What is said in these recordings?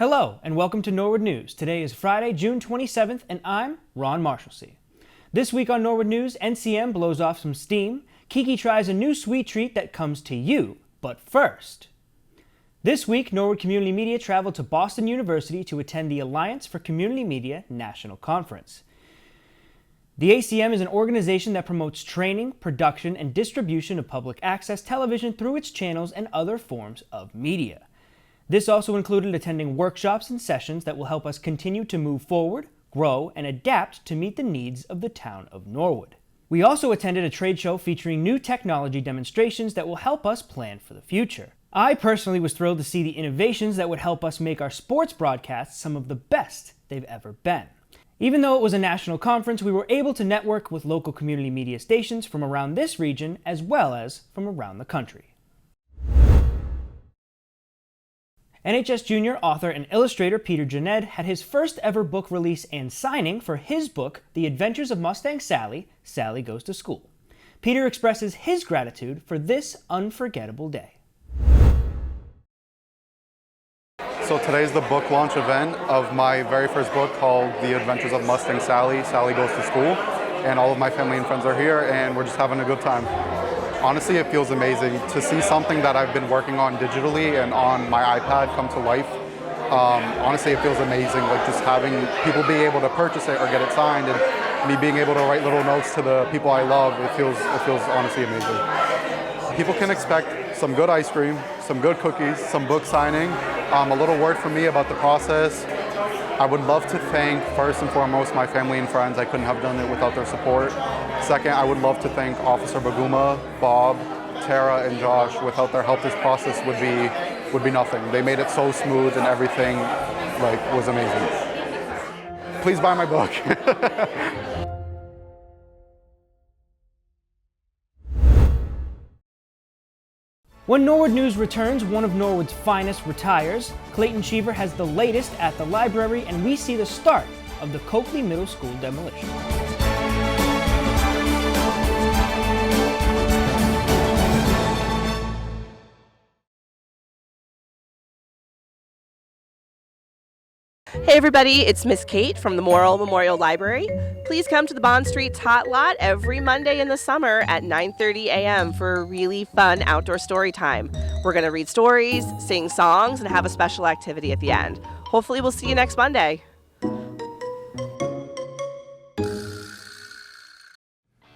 Hello, and welcome to Norwood News. Today is Friday, June 27th, and I'm Ron Marshalsea. This week on Norwood News, NCM blows off some steam, Kiki tries a new sweet treat that comes to you, but first. This week, Norwood Community Media traveled to Boston University to attend the Alliance for Community Media National Conference. The ACM is an organization that promotes training, production, and distribution of public access television through its channels and other forms of media. This also included attending workshops and sessions that will help us continue to move forward, grow, and adapt to meet the needs of the town of Norwood. We also attended a trade show featuring new technology demonstrations that will help us plan for the future. I personally was thrilled to see the innovations that would help us make our sports broadcasts some of the best they've ever been. Even though it was a national conference, we were able to network with local community media stations from around this region as well as from around the country. NHS Junior author and illustrator Peter Janed had his first ever book release and signing for his book, The Adventures of Mustang Sally, Sally Goes to School. Peter expresses his gratitude for this unforgettable day. So today's the book launch event of my very first book called The Adventures of Mustang Sally, Sally Goes to School. And all of my family and friends are here and we're just having a good time. Honestly, it feels amazing to see something that I've been working on digitally and on my iPad come to life. Honestly, it feels amazing, like just having people be able to purchase it or get it signed and me being able to write little notes to the people I love. It feels honestly amazing. People can expect some good ice cream, some good cookies, some book signing. A little word from me about the process. I would love to thank, first and foremost, my family and friends. I couldn't have done it without their support. Second, I would love to thank Officer Baguma, Bob, Tara, and Josh. Without their help, this process would be nothing. They made it so smooth and everything was amazing. Please buy my book. When Norwood News returns, one of Norwood's finest retires. Clayton Cheever has the latest at the library, and we see the start of the Coakley Middle School demolition. Hey everybody, it's Miss Kate from the Morrill Memorial Library. Please come to the Bond Street Tot Lot every Monday in the summer at 9:30 a.m. for a really fun outdoor story time. We're going to read stories, sing songs, and have a special activity at the end. Hopefully we'll see you next Monday.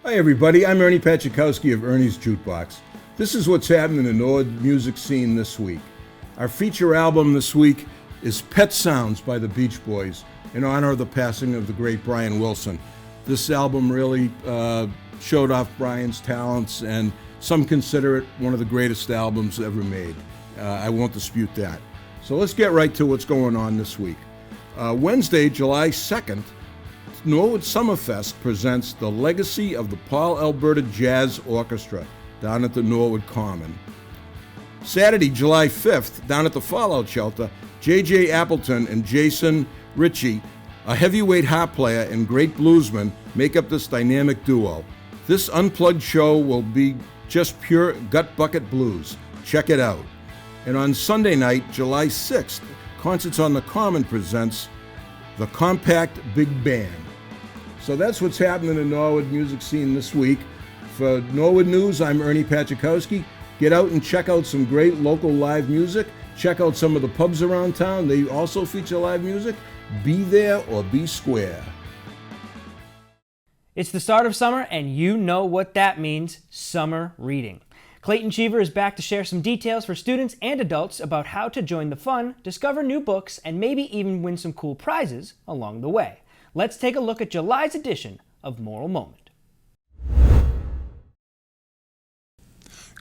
Hi everybody, I'm Ernie Pachikowski of Ernie's Jukebox. This is what's happening in the Norwood music scene this week. Our feature album this week is Pet Sounds by the Beach Boys in honor of the passing of the great Brian Wilson. This album really showed off Brian's talents, and some consider it one of the greatest albums ever made. I won't dispute that. So let's get right to what's going on this week. Wednesday, July 2nd, Norwood Summerfest presents the legacy of the Paul Alberta Jazz Orchestra down at the Norwood Common. Saturday, July 5th, down at the Fallout Shelter, J.J. Appleton and Jason Ritchie, a heavyweight harp player and great bluesman, make up this dynamic duo. This unplugged show will be just pure gut bucket blues. Check it out. And on Sunday night, July 6th, Concerts on the Common presents the Compact Big Band. So that's what's happening in the Norwood music scene this week. For Norwood News, I'm Ernie Pachikowski. Get out and check out some great local live music. Check out some of the pubs around town. They also feature live music. Be there or be square. It's the start of summer, and you know what that means, summer reading. Clayton Cheever is back to share some details for students and adults about how to join the fun, discover new books, and maybe even win some cool prizes along the way. Let's take a look at July's edition of Moral Moment.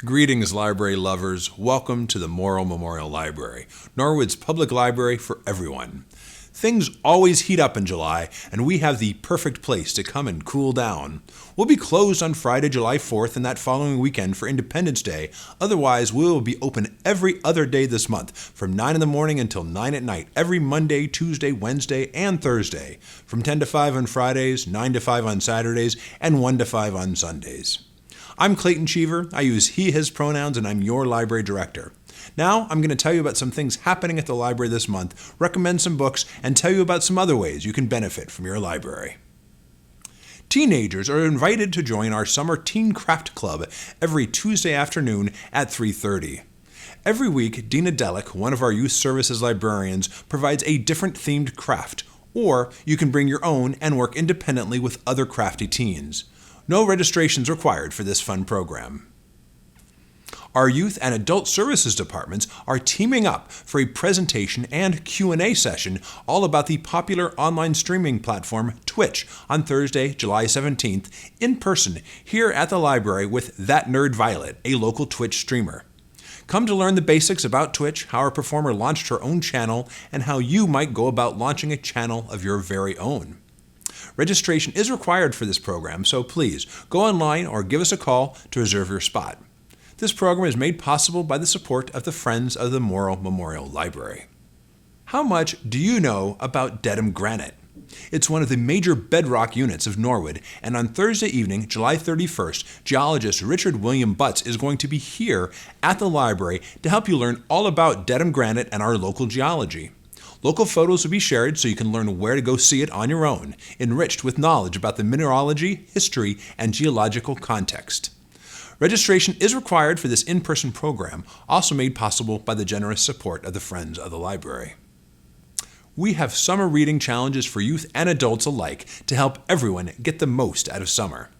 Greetings, library lovers. Welcome to the Morrill Memorial Library, Norwood's public library for everyone. Things always heat up in July, and we have the perfect place to come and cool down. We'll be closed on Friday, July 4th and that following weekend for Independence Day. Otherwise, we will be open every other day this month, from 9 in the morning until 9 at night, every Monday, Tuesday, Wednesday, and Thursday, from 10 to 5 on Fridays, 9 to 5 on Saturdays, and 1 to 5 on Sundays. I'm Clayton Cheever. I use he, his pronouns, and I'm your library director. Now, I'm going to tell you about some things happening at the library this month, recommend some books, and tell you about some other ways you can benefit from your library. Teenagers are invited to join our Summer Teen Craft Club every Tuesday afternoon at 3:30. Every week, Dina Delic, one of our youth services librarians, provides a different themed craft, or you can bring your own and work independently with other crafty teens. No registrations required for this fun program. Our youth and adult services departments are teaming up for a presentation and Q&A session all about the popular online streaming platform Twitch on Thursday, July 17th, in person here at the library with That Nerd Violet, a local Twitch streamer. Come to learn the basics about Twitch, how our performer launched her own channel, and how you might go about launching a channel of your very own. Registration is required for this program, so please go online or give us a call to reserve your spot. This program is made possible by the support of the Friends of the Morrill Memorial Library. How much do you know about Dedham Granite? It's one of the major bedrock units of Norwood, and on Thursday evening, July 31st, geologist Richard William Butts is going to be here at the library to help you learn all about Dedham Granite and our local geology. Local photos will be shared so you can learn where to go see it on your own, enriched with knowledge about the mineralogy, history, and geological context. Registration is required for this in-person program, also made possible by the generous support of the Friends of the Library. We have summer reading challenges for youth and adults alike to help everyone get the most out of summer.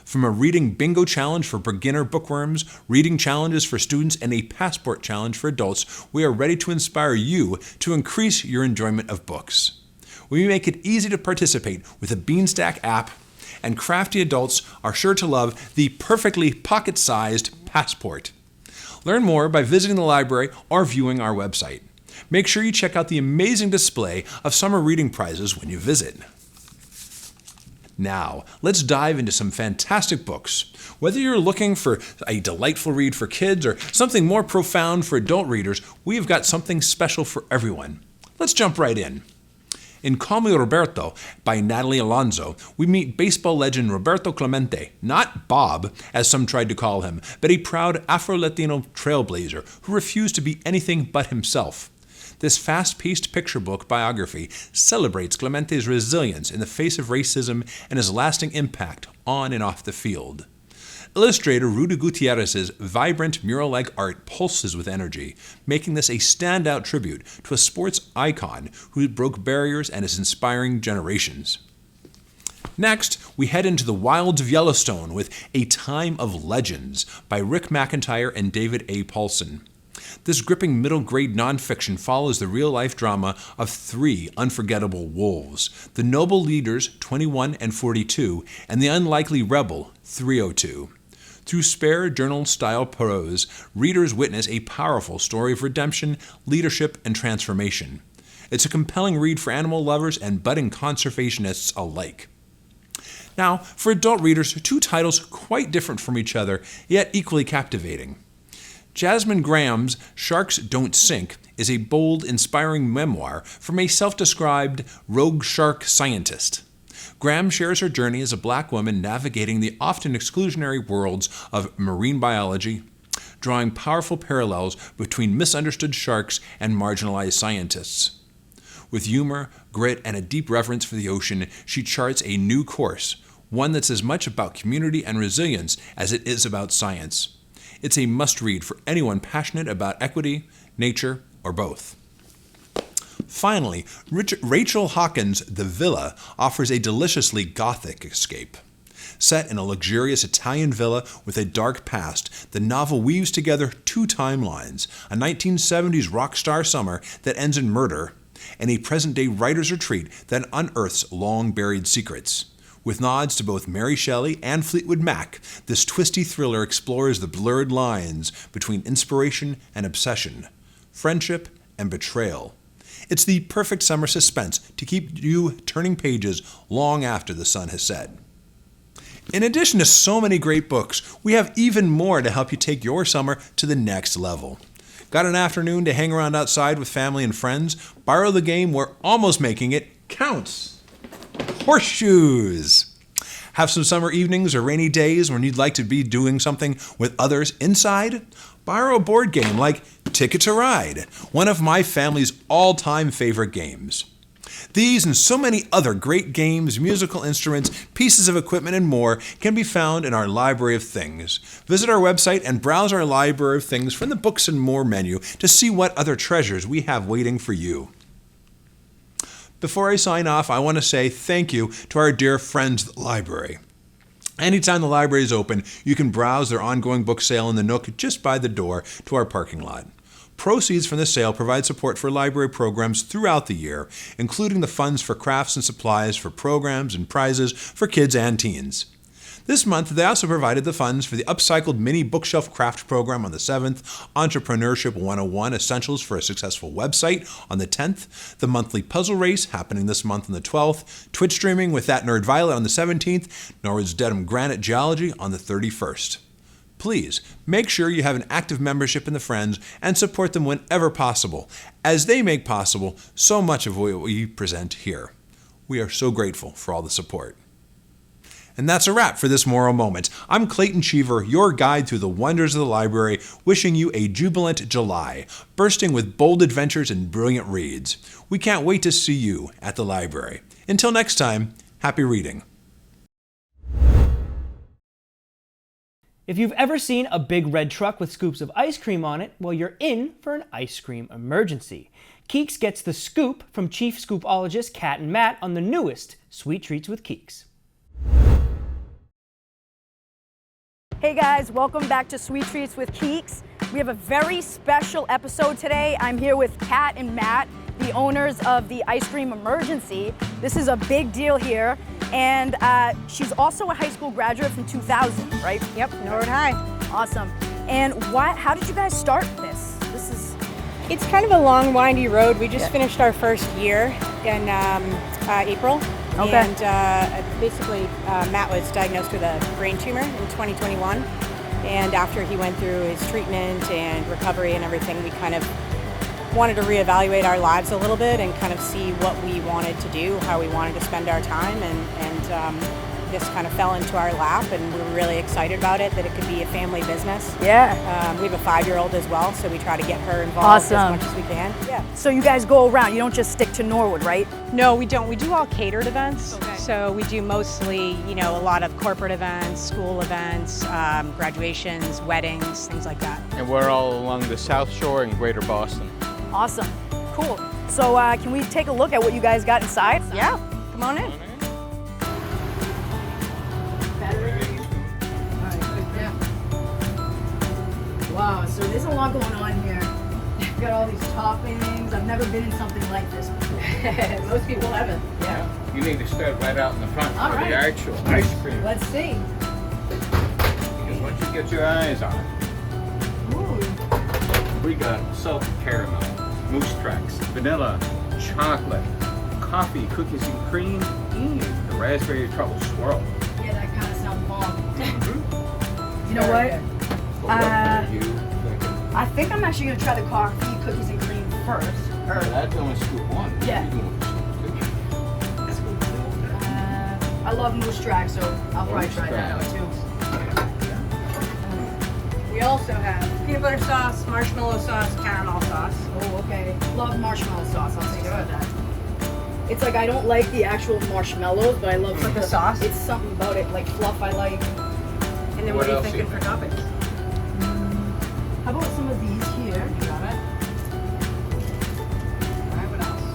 From a reading bingo challenge for beginner bookworms, reading challenges for students, and a passport challenge for adults, we are ready to inspire you to increase your enjoyment of books. We make it easy to participate with a Beanstack app, and crafty adults are sure to love the perfectly pocket-sized passport. Learn more by visiting the library or viewing our website. Make sure you check out the amazing display of summer reading prizes when you visit. Now, let's dive into some fantastic books. Whether you're looking for a delightful read for kids or something more profound for adult readers, we've got something special for everyone. Let's jump right in. In Call Me Roberto by Natalie Alonso, we meet baseball legend Roberto Clemente, not Bob, as some tried to call him, but a proud Afro-Latino trailblazer who refused to be anything but himself. This fast-paced picture book biography celebrates Clemente's resilience in the face of racism and his lasting impact on and off the field. Illustrator Rudy Gutierrez's vibrant mural-like art pulses with energy, making this a standout tribute to a sports icon who broke barriers and is inspiring generations. Next, we head into the wilds of Yellowstone with A Time of Legends by Rick McIntyre and David A. Paulson. This gripping middle-grade nonfiction follows the real-life drama of three unforgettable wolves, the noble leaders 21 and 42, and the unlikely rebel 302. Through spare journal-style prose, readers witness a powerful story of redemption, leadership, and transformation. It's a compelling read for animal lovers and budding conservationists alike. Now, for adult readers, two titles quite different from each other, yet equally captivating. Jasmine Graham's Sharks Don't Sink is a bold, inspiring memoir from a self-described rogue shark scientist. Graham shares her journey as a black woman navigating the often exclusionary worlds of marine biology, drawing powerful parallels between misunderstood sharks and marginalized scientists. With humor, grit, and a deep reverence for the ocean, she charts a new course, one that's as much about community and resilience as it is about science. It's a must-read for anyone passionate about equity, nature, or both. Finally, Rachel Hawkins' The Villa offers a deliciously gothic escape. Set in a luxurious Italian villa with a dark past, the novel weaves together two timelines, a 1970s rock star summer that ends in murder, and a present-day writer's retreat that unearths long-buried secrets. With nods to both Mary Shelley and Fleetwood Mac, this twisty thriller explores the blurred lines between inspiration and obsession, friendship and betrayal. It's the perfect summer suspense to keep you turning pages long after the sun has set. In addition to so many great books, we have even more to help you take your summer to the next level. Got an afternoon to hang around outside with family and friends? Borrow the game we're almost making it counts. Horseshoes. Have some summer evenings or rainy days when you'd like to be doing something with others inside? Borrow a board game like Ticket to Ride, one of my family's all-time favorite games. These and so many other great games, musical instruments, pieces of equipment, and more can be found in our Library of Things. Visit our website and browse our Library of Things from the Books and More menu to see what other treasures we have waiting for you. Before I sign off, I want to say thank you to our dear friends at the library. Anytime the library is open, you can browse their ongoing book sale in the nook just by the door to our parking lot. Proceeds from the sale provide support for library programs throughout the year, including the funds for crafts and supplies for programs and prizes for kids and teens. This month, they also provided the funds for the upcycled mini bookshelf craft program on the 7th, Entrepreneurship 101 Essentials for a Successful Website on the 10th, the monthly puzzle race happening this month on the 12th, Twitch streaming with That Nerd Violet on the 17th, Norwood's Dedham Granite Geology on the 31st. Please make sure you have an active membership in the Friends and support them whenever possible, as they make possible so much of what we present here. We are so grateful for all the support. And that's a wrap for this Moral Moment. I'm Clayton Cheever, your guide through the wonders of the library, wishing you a jubilant July, bursting with bold adventures and brilliant reads. We can't wait to see you at the library. Until next time, happy reading. If you've ever seen a big red truck with scoops of ice cream on it, well, you're in for an ice cream emergency. Keeks gets the scoop from Chief Scoopologist Kat and Matt on the newest Sweet Treats with Keeks. Hey guys, welcome back to Sweet Treats with Keeks. We have a very special episode today. I'm here with Kat and Matt, the owners of the Ice Cream Emergency. This is a big deal here. And she's also a high school graduate from 2000, right? Yep, Norwood High. Awesome. And how did you guys start this? It's kind of a long, windy road. We just finished our first year in April. Okay. And basically, Matt was diagnosed with a brain tumor in 2021. And after he went through his treatment and recovery and everything, we kind of wanted to reevaluate our lives a little bit and kind of see what we wanted to do, how we wanted to spend our time, and this kind of fell into our lap, and we were really excited about it, that it could be a family business. Yeah. We have a 5-year-old as well, so we try to get her involved as much as we can. Yeah. So you guys go around, you don't just stick to Norwood, right? No, we don't. We do all catered events. Okay. So we do mostly, a lot of corporate events, school events, graduations, weddings, things like that. And we're all along the South Shore in Greater Boston. Awesome. Cool. So can we take a look at what you guys got inside? Yeah. Come on in. Wow, so there's a lot going on here. You've got all these toppings. I've never been in something like this before. Most people haven't. Yeah. You need to start right out in the front All for right. the actual ice cream. Let's see. Because once you get your eyes on it, Ooh. we got salted caramel, moose tracks, vanilla, chocolate, coffee, cookies and cream, and the raspberry truffle swirl. Yeah, that kind of sounds bomb. You know what? But what are you thinking? I think I'm actually gonna try the coffee, cookies and cream first. That's only scoop one. Yeah. You're doing scoop two. I love moose track, so I'll probably Moose try that out track. too. We also have peanut butter sauce, marshmallow sauce, caramel sauce. Oh, okay. Love marshmallow sauce. I'll take that. It's like I don't like the actual marshmallows, but I love The sauce? It's something about it, like fluff I like. And then What what are you else thinking you for toppings? How about some of these here? Got it. All right, what else?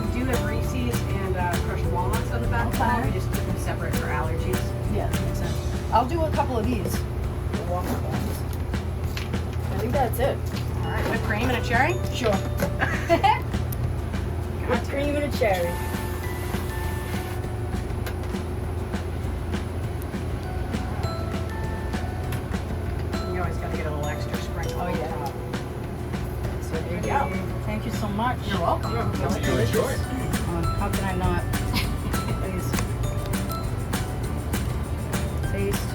We do have Reese's and crushed walnuts on the back of Okay. that. We just keep them separate for allergies. Yeah, that makes sense. I'll do a couple of these. I think that's it. All right, whipped cream and a cherry. Sure. Whipped cream and a cherry. You always got to get a little extra sprinkle. Oh, yeah. on top. So there you go. Thank you so much. You're welcome. That's You delicious. enjoy it. How can I not? Please. Taste.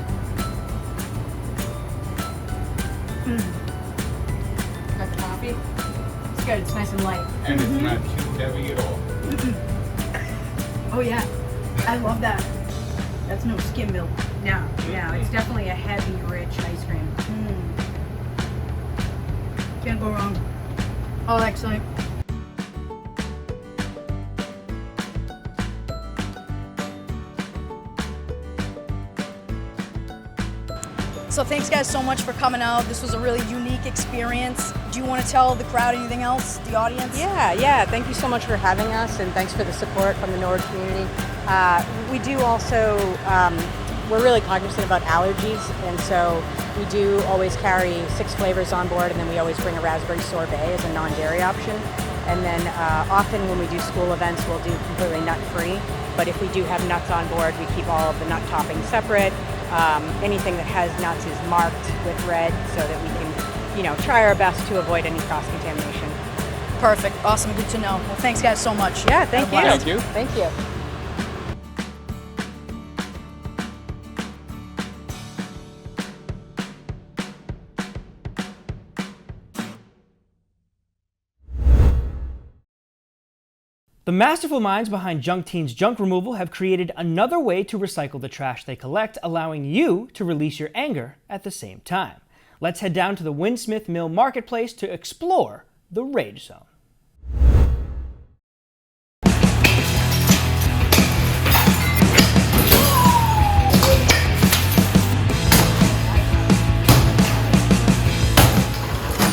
Got the coffee. It's good. It's nice and light. And it's not too heavy at all. Oh yeah, I love that. That's no skim milk. No, it's definitely a heavy, rich ice cream. Can't go wrong. Oh, excellent. So thanks guys so much for coming out. This was a really unique experience. Do you want to tell the crowd anything else, the audience? Yeah. Thank you so much for having us, and thanks for the support from the Norwood community. We do also, we're really cognizant about allergies, and so we do always carry 6 flavors on board, and then we always bring a raspberry sorbet as a non-dairy option. And then often when we do school events, we'll do completely nut-free. But if we do have nuts on board, we keep all of the nut toppings separate. Anything that has nuts is marked with red so that we can, try our best to avoid any cross-contamination. Perfect. Awesome. Good to know. Well, thanks guys so much. Yeah, thank you. Thank you. Thank you. The masterful minds behind Junk Teens Junk Removal have created another way to recycle the trash they collect, allowing you to release your anger at the same time. Let's head down to the Winsmith Mill Marketplace to explore the Rage Zone.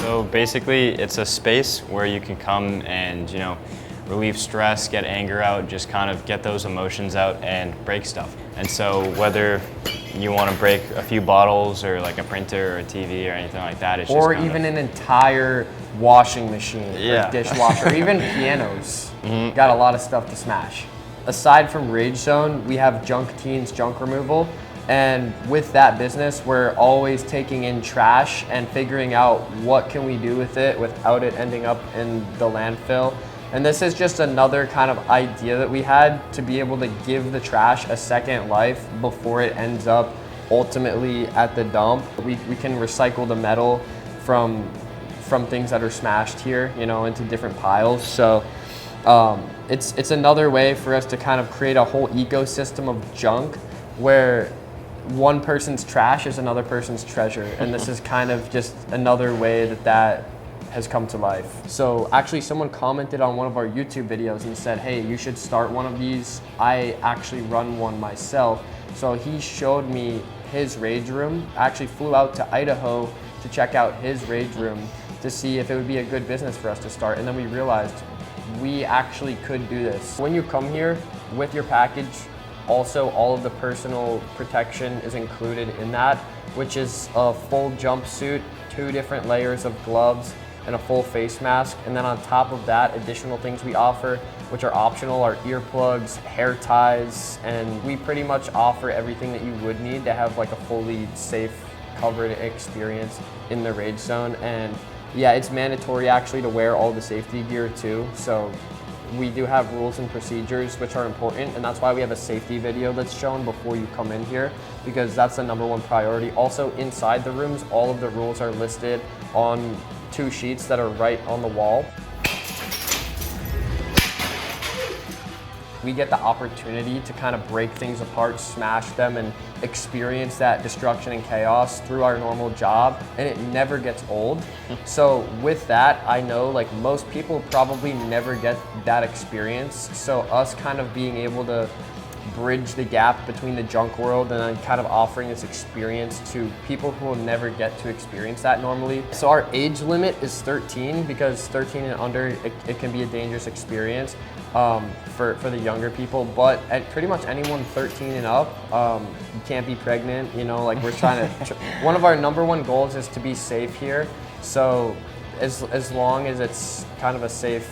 So basically, it's a space where you can come and, relieve stress, get anger out, just kind of get those emotions out and break stuff. And so whether you want to break a few bottles or like a printer or a TV or anything like that, it's or just even an entire washing machine, Yeah. or dishwasher, or even pianos. Got a lot of stuff to smash. Aside from Rage Zone, we have Junk Teens Junk Removal. And with that business, we're always taking in trash and figuring out what can we do with it without it ending up in the landfill. And this is just another kind of idea that we had to be able to give the trash a second life before it ends up ultimately at the dump. We can recycle the metal from things that are smashed here, into different piles. So it's another way for us to kind of create a whole ecosystem of junk where one person's trash is another person's treasure. And this is kind of just another way that has come to life. So actually someone commented on one of our YouTube videos and said, hey, you should start one of these. I actually run one myself. So he showed me his rage room. I actually flew out to Idaho to check out his rage room to see if it would be a good business for us to start. And then we realized we actually could do this. When you come here with your package, also all of the personal protection is included in that, which is a full jumpsuit, 2 different layers of gloves, and a full face mask. And then on top of that, additional things we offer, which are optional, are earplugs, hair ties, and we pretty much offer everything that you would need to have like a fully safe, covered experience in the Rage Zone. And yeah, it's mandatory actually to wear all the safety gear too. So we do have rules and procedures which are important, and that's why we have a safety video that's shown before you come in here, because that's the #1 priority. Also inside the rooms, all of the rules are listed on 2 sheets that are right on the wall. We get the opportunity to kind of break things apart, smash them, and experience that destruction and chaos through our normal job, and it never gets old. So with that, I know like most people probably never get that experience. So us kind of being able to bridge the gap between the junk world and then kind of offering this experience to people who will never get to experience that normally. So our age limit is 13, because 13 and under, it can be a dangerous experience for the younger people, but at pretty much anyone 13 and up, you can't be pregnant, like we're trying to, one of our #1 goals is to be safe here. So as long as it's kind of a safe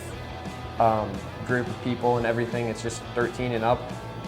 group of people and everything, it's just 13 and up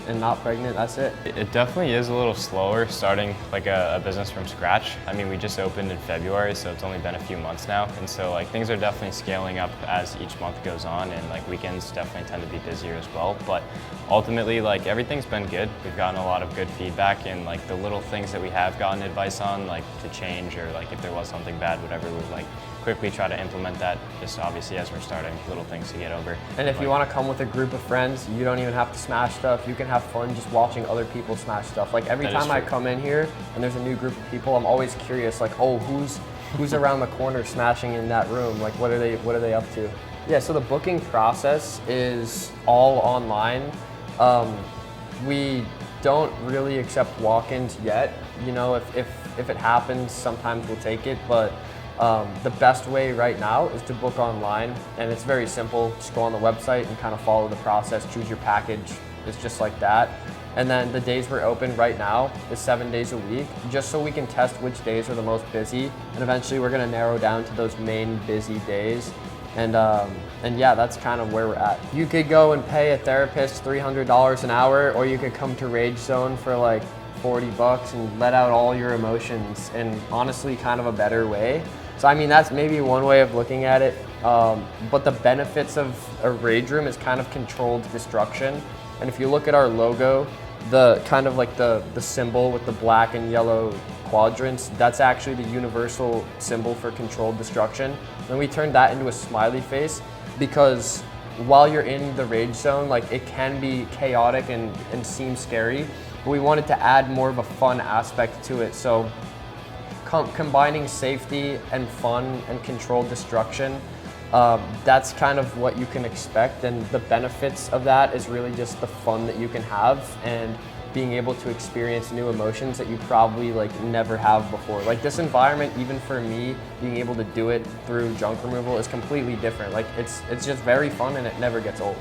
and not pregnant, that's it. It definitely is a little slower starting like a business from scratch. I mean, we just opened in February, so it's only been a few months now. And so like things are definitely scaling up as each month goes on, and like weekends definitely tend to be busier as well. But ultimately, like everything's been good. We've gotten a lot of good feedback, and like the little things that we have gotten advice on, like to change, or like if there was something bad, whatever, we've like quickly try to implement that, just obviously as we're starting, little things to get over. And if you want to come with a group of friends, you don't even have to smash stuff. You can have fun just watching other people smash stuff. Like every time I come in here and there's a new group of people, I'm always curious, like, oh, who's around the corner smashing in that room? Like, what are they up to? Yeah, so the booking process is all online. We don't really accept walk-ins yet. You know, if it happens, sometimes we'll take it, but the best way right now is to book online, and it's very simple. Just go on the website and kind of follow the process, choose your package. It's just like that. And then the days we're open right now is 7 days a week, just so we can test which days are the most busy, and eventually we're gonna narrow down to those main busy days. And yeah, that's kind of where we're at. You could go and pay a therapist $300 an hour, or you could come to Rage Zone for like $40 and let out all your emotions, and honestly kind of a better way. So I mean, that's maybe one way of looking at it, but the benefits of a rage room is kind of controlled destruction. And if you look at our logo, the kind of like the symbol with the black and yellow quadrants, that's actually the universal symbol for controlled destruction. And we turned that into a smiley face because while you're in the rage zone, like it can be chaotic and seem scary, but we wanted to add more of a fun aspect to it. So combining safety and fun and controlled destruction, that's kind of what you can expect, and the benefits of that is really just the fun that you can have and being able to experience new emotions that you probably like never have before. Like this environment, even for me, being able to do it through junk removal is completely different. Like it's just very fun and it never gets old.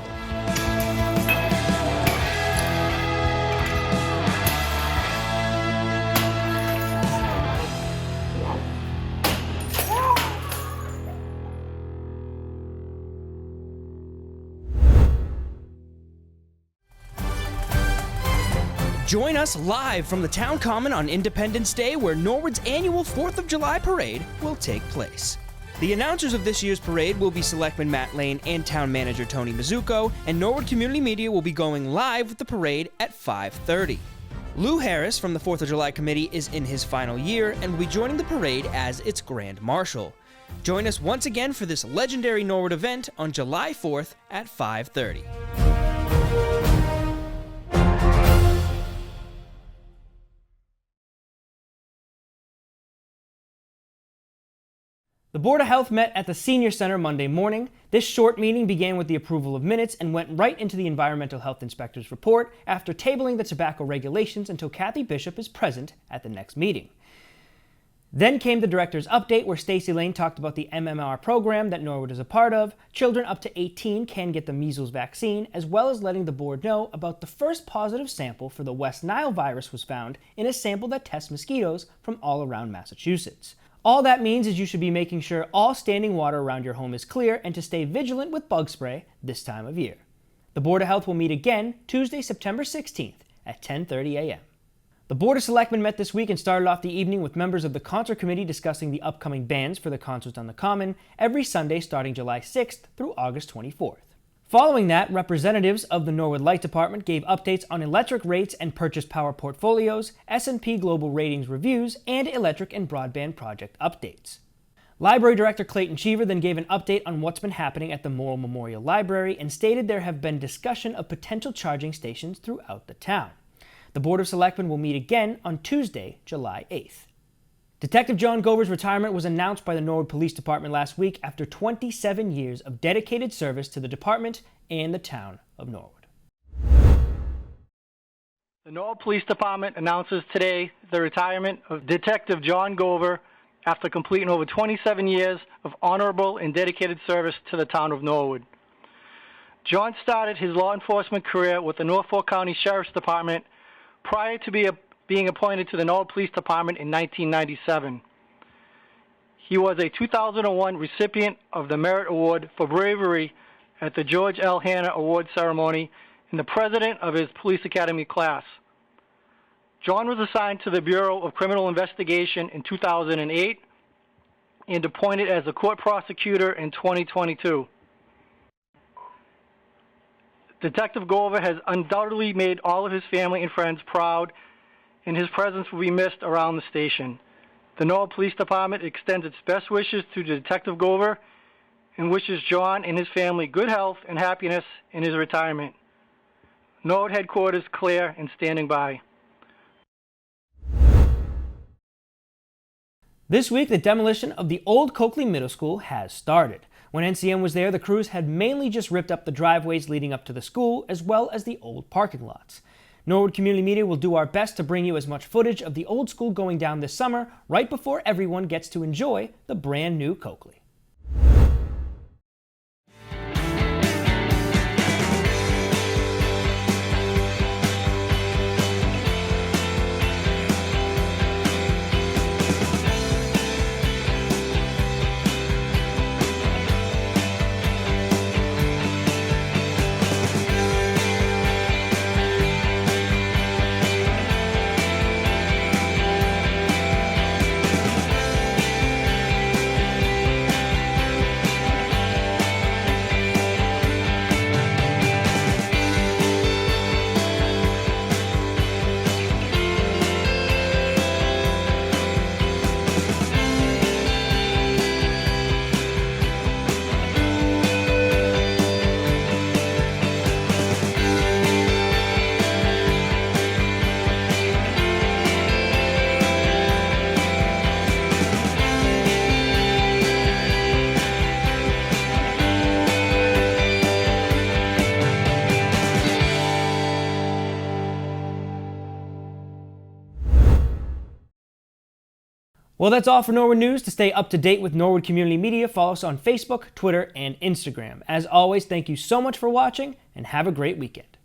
Join us live from the Town Common on Independence Day, where Norwood's annual 4th of July parade will take place. The announcers of this year's parade will be Selectman Matt Lane and Town Manager Tony Mizuko, and Norwood Community Media will be going live with the parade at 5:30. Lou Harris from the 4th of July Committee is in his final year and will be joining the parade as its Grand Marshal. Join us once again for this legendary Norwood event on July 4th at 5:30. The Board of Health met at the Senior Center Monday morning. This short meeting began with the approval of minutes and went right into the Environmental Health Inspector's report after tabling the tobacco regulations until Kathy Bishop is present at the next meeting. Then came the director's update, where Stacy Lane talked about the MMR program that Norwood is a part of. Children up to 18 can get the measles vaccine, as well as letting the board know about the first positive sample for the West Nile virus was found in a sample that tests mosquitoes from all around Massachusetts. All that means is you should be making sure all standing water around your home is clear and to stay vigilant with bug spray this time of year. The Board of Health will meet again Tuesday, September 16th at 10:30 a.m. The Board of Selectmen met this week and started off the evening with members of the Concert Committee discussing the upcoming bans for the concerts on the Common every Sunday starting July 6th through August 24th. Following that, representatives of the Norwood Light Department gave updates on electric rates and purchase power portfolios, S&P Global Ratings reviews, and electric and broadband project updates. Library Director Clayton Cheever then gave an update on what's been happening at the Morrill Memorial Library and stated there have been discussion of potential charging stations throughout the town. The Board of Selectmen will meet again on Tuesday, July 8th. Detective John Gover's retirement was announced by the Norwood Police Department last week after 27 years of dedicated service to the department and the town of Norwood. The Norwood Police Department announces today the retirement of Detective John Gover after completing over 27 years of honorable and dedicated service to the town of Norwood. John started his law enforcement career with the Norfolk County Sheriff's Department prior to being appointed to the Norwood Police Department in 1997. He was a 2001 recipient of the Merit Award for Bravery at the George L. Hanna Award Ceremony and the president of his Police Academy class. John was assigned to the Bureau of Criminal Investigation in 2008 and appointed as a court prosecutor in 2022. Detective Gover has undoubtedly made all of his family and friends proud, and his presence will be missed around the station. The Norwood Police Department extends its best wishes to Detective Gover and wishes John and his family good health and happiness in his retirement. Norwood headquarters clear and standing by. This week, the demolition of the old Coakley Middle School has started. When NCM was there, the crews had mainly just ripped up the driveways leading up to the school, as well as the old parking lots. Norwood Community Media will do our best to bring you as much footage of the old school going down this summer, right before everyone gets to enjoy the brand new Coakley. Well, that's all for Norwood News. To stay up to date with Norwood Community Media, follow us on Facebook, Twitter, and Instagram. As always, thank you so much for watching, and have a great weekend.